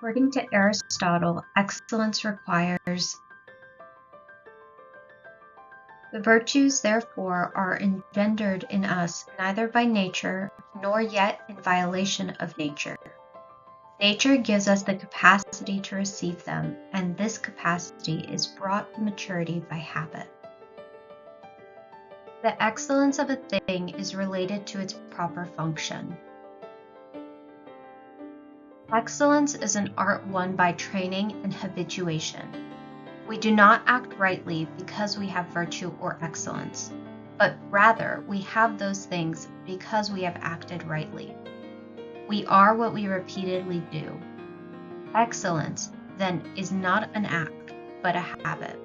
According to Aristotle, excellence requires the virtues, therefore, are engendered in us neither by nature nor yet in violation of nature. Nature gives us the capacity to receive them, and this capacity is brought to maturity by habit. The excellence of a thing is related to its proper function. Excellence is an art won by training and habituation. We do not act rightly because we have virtue or excellence, but rather we have those things because we have acted rightly. We are what we repeatedly do. Excellence, then, is not an act, but a habit.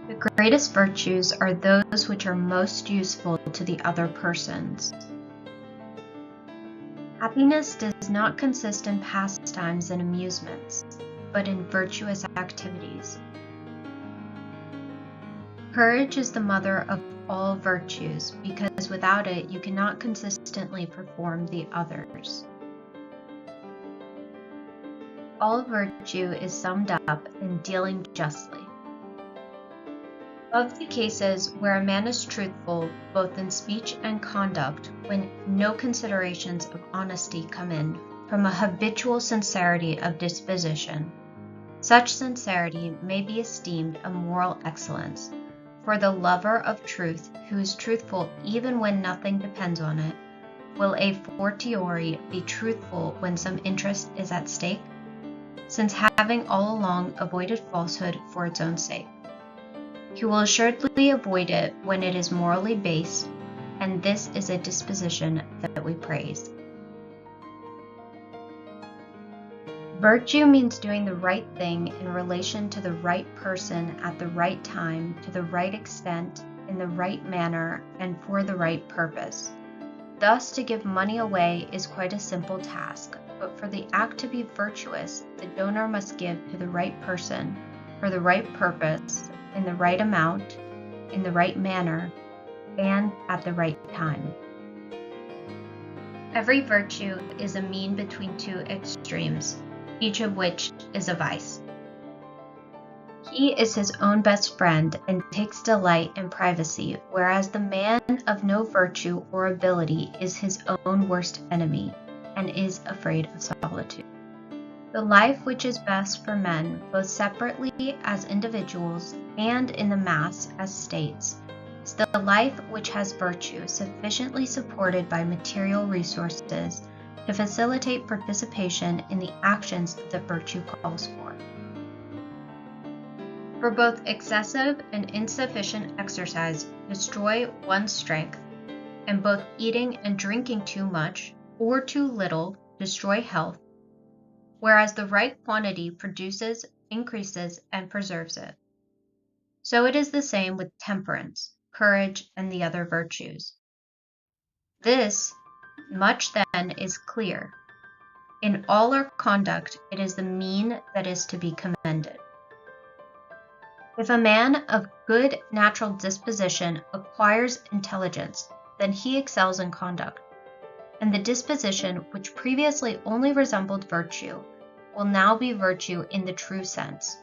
The greatest virtues are those which are most useful to the other persons. Happiness does not consist in pastimes and amusements, but in virtuous activities. Courage is the mother of all virtues, because without it you cannot consistently perform the others. All virtue is summed up in dealing justly. Of the cases where a man is truthful both in speech and conduct, when no considerations of honesty come in, from a habitual sincerity of disposition, such sincerity may be esteemed a moral excellence, for the lover of truth, who is truthful even when nothing depends on it, will a fortiori be truthful when some interest is at stake, since having all along avoided falsehood for its own sake. He will assuredly avoid it when it is morally based, and this is a disposition that we praise. Virtue means doing the right thing in relation to the right person at the right time, to the right extent, in the right manner, and for the right purpose. Thus, to give money away is quite a simple task, but for the act to be virtuous, the donor must give to the right person, for the right purpose, in the right amount, in the right manner, and at the right time. Every virtue is a mean between two extremes, each of which is a vice. He is his own best friend and takes delight in privacy, whereas the man of no virtue or ability is his own worst enemy and is afraid of solitude. The life which is best for men, both separately as individuals and in the mass as states, is the life which has virtue sufficiently supported by material resources to facilitate participation in the actions that virtue calls for. For both excessive and insufficient exercise destroy one's strength, and both eating and drinking too much or too little destroy health, whereas the right quantity produces, increases, and preserves it. So it is the same with temperance, courage, and the other virtues. This much then is clear. In all our conduct, it is the mean that is to be commended. If a man of good natural disposition acquires intelligence, then he excels in conduct, and the disposition which previously only resembled virtue will now be virtue in the true sense.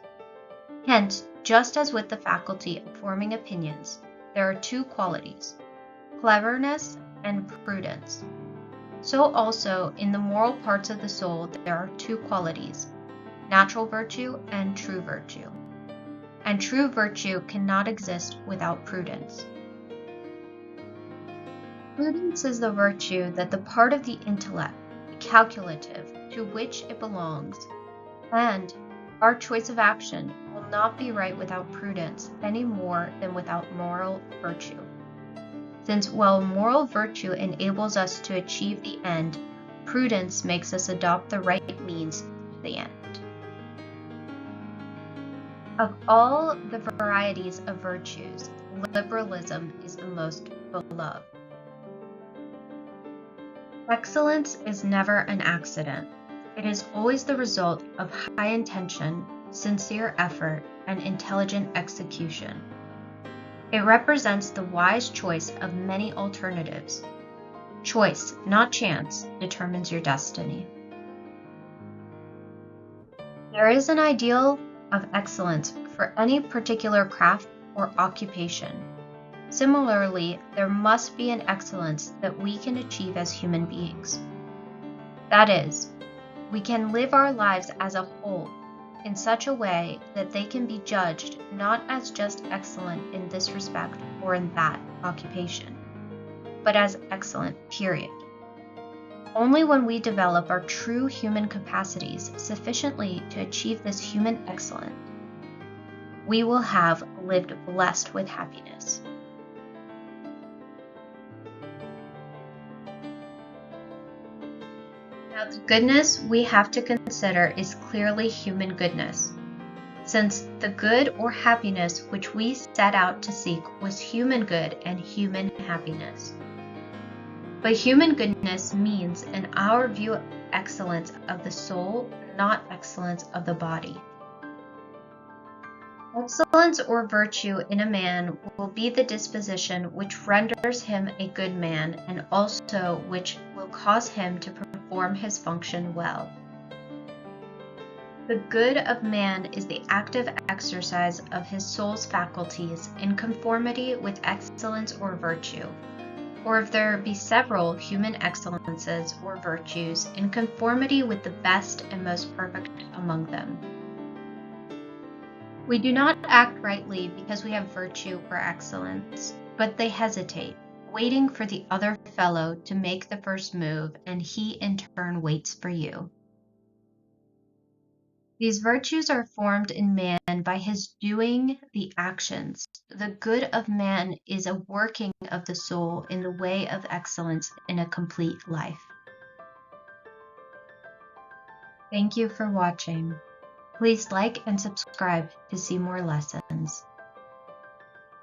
Hence, just as with the faculty of forming opinions, there are two qualities, cleverness and prudence, so also in the moral parts of the soul there are two qualities, natural virtue and true virtue. And true virtue cannot exist without prudence. Prudence is the virtue that the part of the intellect, the calculative, to which it belongs, and our choice of action will not be right without prudence any more than without moral virtue. Since while moral virtue enables us to achieve the end, prudence makes us adopt the right means to the end. Of all the varieties of virtues, liberalism is the most beloved. Excellence is never an accident. It is always the result of high intention, sincere effort, and intelligent execution. It represents the wise choice of many alternatives. Choice, not chance, determines your destiny. There is an ideal of excellence for any particular craft or occupation. Similarly, there must be an excellence that we can achieve as human beings. That is, we can live our lives as a whole in such a way that they can be judged not as just excellent in this respect or in that occupation, but as excellent, period. Only when we develop our true human capacities sufficiently to achieve this human excellence, we will have lived blessed with happiness. Now, the goodness we have to consider is clearly human goodness, since the good or happiness which we set out to seek was human good and human happiness. But human goodness means, in our view, excellence of the soul, not excellence of the body. Excellence or virtue in a man will be the disposition which renders him a good man, and also which will cause him to perform his function well. The good of man is the active exercise of his soul's faculties in conformity with excellence or virtue, or if there be several human excellences or virtues, in conformity with the best and most perfect among them. We do not act rightly because we have virtue or excellence, but they hesitate, waiting for the other fellow to make the first move, and he in turn waits for you. These virtues are formed in man by his doing the actions. The good of man is a working of the soul in the way of excellence in a complete life. Thank you for watching. Please like and subscribe to see more lessons.